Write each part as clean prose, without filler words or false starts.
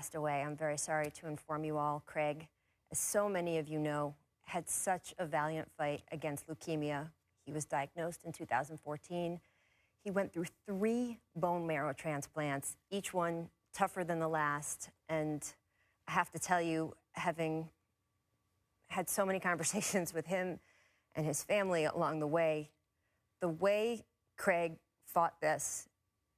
passed away. I'm very sorry to inform you all. Craig, as so many of you know, had such a valiant fight against leukemia. He was diagnosed in 2014. He went through 3 bone marrow transplants, each one tougher than the last. And I have to tell you, having had so many conversations with him and his family along the way Craig fought this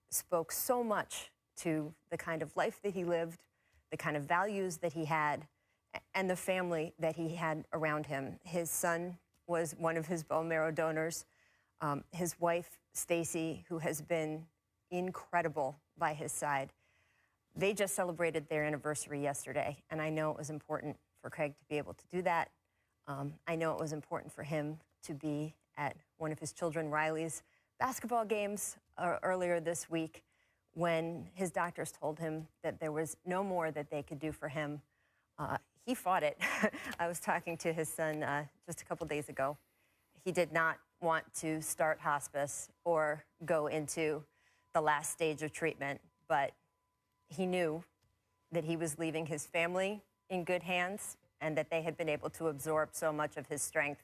spoke so much to the kind of life that he lived, the kind of values that he had, and the family that he had around him. His son was one of his bone marrow donors. His wife, Stacy, who has been incredible by his side. They just celebrated their anniversary yesterday, and I know it was important for Craig to be able to do that. I know it was important for him to be at one of his children, Riley's, basketball games earlier this week when his doctors told him that there was no more that they could do for him. He fought it. I was talking to his son just a couple days ago. He did not want to start hospice or go into the last stage of treatment, but he knew that he was leaving his family in good hands and that they had been able to absorb so much of his strength.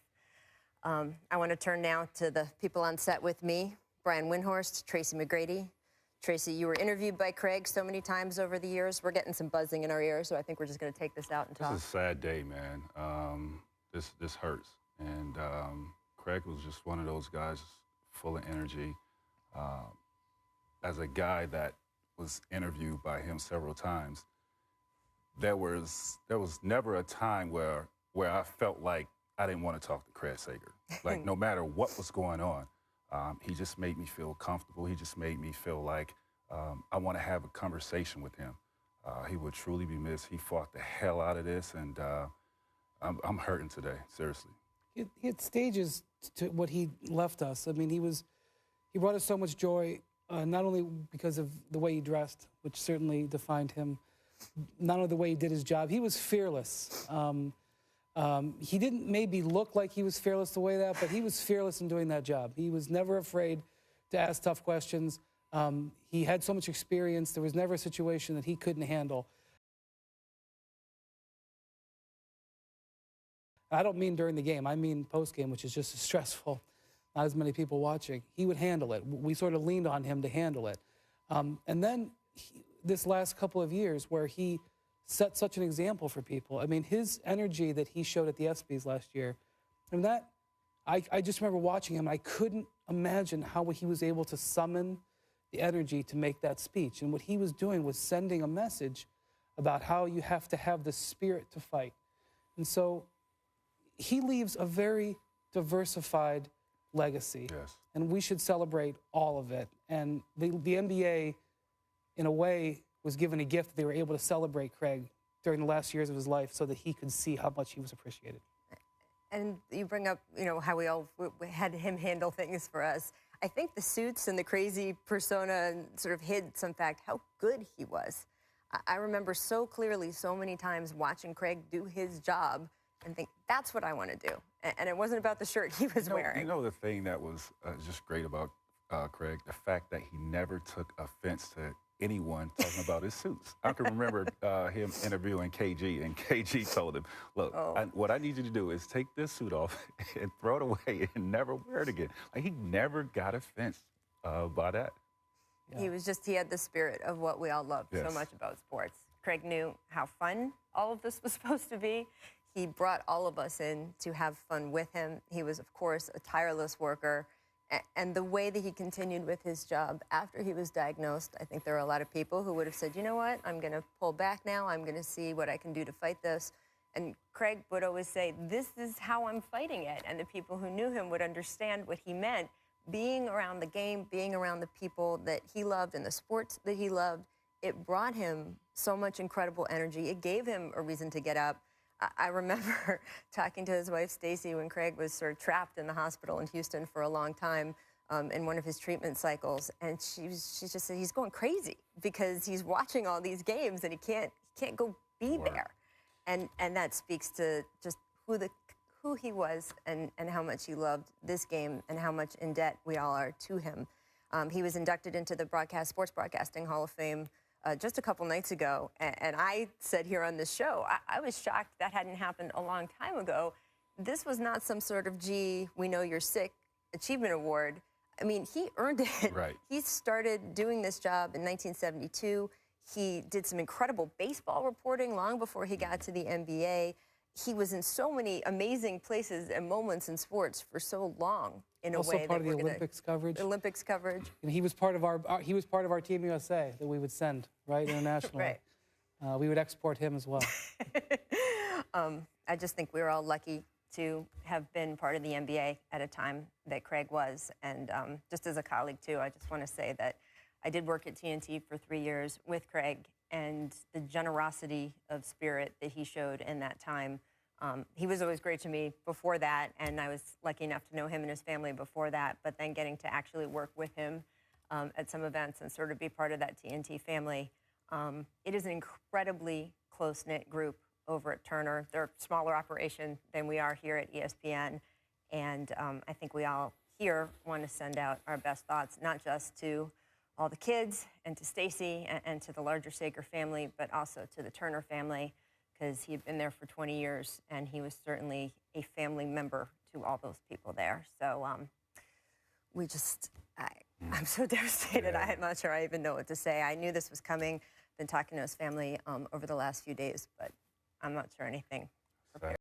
I want to turn now to the people on set with me, Brian Windhorst, Tracy McGrady. Tracy, you were interviewed by Craig so many times over the years. We're getting some buzzing in our ears, so I think we're just going to take this out and talk. This is a sad day, man. This hurts. And Craig was just one of those guys full of energy. As a guy that was interviewed by him several times, there was never a time where I felt like I didn't want to talk to Craig Sager. Like, no matter what was going on, he just made me feel comfortable. He just made me feel like I want to have a conversation with him. He would truly be missed. He fought the hell out of this, and I'm hurting today, seriously. He had stages to what he left us. I mean, he brought us so much joy, not only because of the way he dressed, which certainly defined him, not only the way he did his job. He was fearless. He didn't maybe look like he was fearless the way that, but he was fearless in doing that job. He was never afraid to ask tough questions. He had so much experience. There was never a situation that he couldn't handle. I don't mean during the game. I mean post-game, which is just as stressful. Not as many people watching. He would handle it. We sort of leaned on him to handle it. And then this last couple of years where he set such an example for people. I mean, his energy that he showed at the ESPYs last year, and I just remember watching him. I couldn't imagine how he was able to summon the energy to make that speech. And what he was doing was sending a message about how you have to have the spirit to fight. And so he leaves a very diversified legacy. Yes. And we should celebrate all of it. And the NBA, in a way, was given a gift that they were able to celebrate Craig during the last years of his life so that he could see how much he was appreciated. And you bring up, you know, how we all had him handle things for us. I think the suits and the crazy persona sort of hid some fact how good he was. I remember so clearly so many times watching Craig do his job and think, that's what I want to do. And it wasn't about the shirt he was wearing. You know the thing that was just great about Craig? The fact that he never took offense to anyone talking about his suits. I can remember him interviewing KG, and KG told him, look, what I need you to do is take this suit off and throw it away and never wear it again. Like, he never got offense by that. Yeah. He had the spirit of what we all love so much about sports. Craig knew how fun all of this was supposed to be. He brought all of us in to have fun with him. He was, of course, a tireless worker. And the way that he continued with his job after he was diagnosed, I think there are a lot of people who would have said, you know what, I'm going to pull back now. I'm going to see what I can do to fight this. And Craig would always say, this is how I'm fighting it. And the people who knew him would understand what he meant. Being around the game, being around the people that he loved and the sports that he loved, it brought him so much incredible energy. It gave him a reason to get up. I remember talking to his wife, Stacy, when Craig was sort of trapped in the hospital in Houston for a long time in one of his treatment cycles. And she just said he's going crazy because he's watching all these games and he can't go be there. And that speaks to just who he was and how much he loved this game and how much in debt we all are to him. He was inducted into the Sports Broadcasting Hall of Fame just a couple nights ago, and I said here on this show, I was shocked that hadn't happened a long time ago. This was not some sort of, gee, we know you're sick achievement award. I mean, he earned it. Right. He started doing this job in 1972. He did some incredible baseball reporting long before he got to the NBA. He was in so many amazing places and moments in sports for so long in a Also way part that of the we're Olympics coverage. Olympics coverage. And he was part of our Team USA that we would send, right, internationally. Right. We would export him as well. I just think we were all lucky to have been part of the NBA at a time that Craig was. And just as a colleague, too, I just want to say that I did work at TNT for 3 years with Craig, and the generosity of spirit that he showed in that time. He was always great to me before that, and I was lucky enough to know him and his family before that, but then getting to actually work with him at some events and sort of be part of that TNT family. It is an incredibly close-knit group over at Turner. They're a smaller operation than we are here at ESPN, and I think we all here want to send out our best thoughts, not just to all the kids and to Stacy and to the larger Sager family, but also to the Turner family, because he had been there for 20 years, and he was certainly a family member to all those people there. So I'm so devastated. Yeah. I'm not sure I even know what to say. I knew this was coming. Been talking to his family over the last few days, but I'm not sure anything